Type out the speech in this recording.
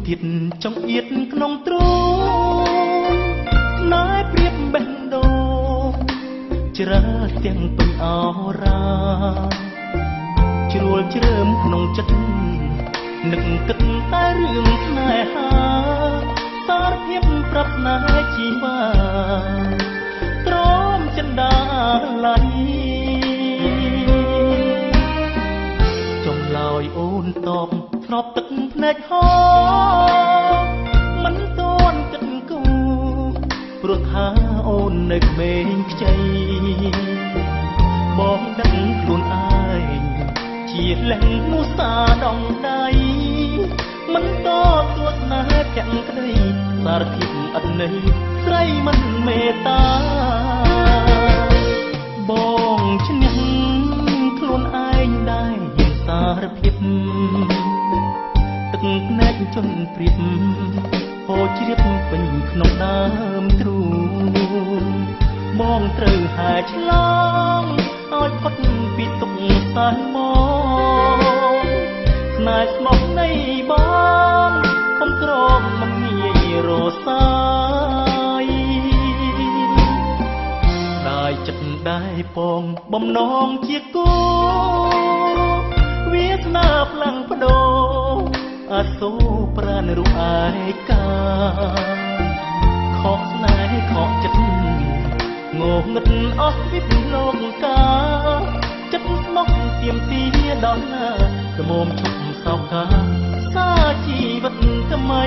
ទៀតចង់អៀតក្នុងទ្រូងណែព្រៀបបេះដូងច្រើទាំងពេញអរាជ្រួលជ្រើមក្នុងចិត្តនឹកគិតតែរឿងស្នេហាសារភាពប្រាថ្នាជីវាទ្រាំចិនដាឡៃចុងឡើយអូនតបស្របទឹកភ្នែកហោមិនទាន់គិតគូរព្រោះថាអូននៅក្មេងខ្ចីបងដឹងខ្លួនឯងជាលែងមូសាដងដៃមិនតទស្សនាភក្តីសារភាពអត់ន័យស្រីមិនមេត្តាបងឈ្នះខ្លួនឯងដែរសារភាពទឹកភ្នែកជន់ព្រៀបហូរជ្រាបពេញក្នុងដើមទ្រូងបងត្រូវហែឆ្លងឲ្យផុតពីទុកសាយមកស្នេហ៍ស្មោះនៃបងកុំក្រងមិនងាយរសាយได้ចិត្តได้ពងបំណងជាគូវាស្នាផ្លាំងបដោអាសូរប្រាណរូបឯកាខកស្នេហ៍ខកចិត្តងងឹតអស់វិបលោកកាចិត្តស្មោះទៀមទាដល់ណាក្រមុំឈប់សោកកាសាជីវិតថ្មី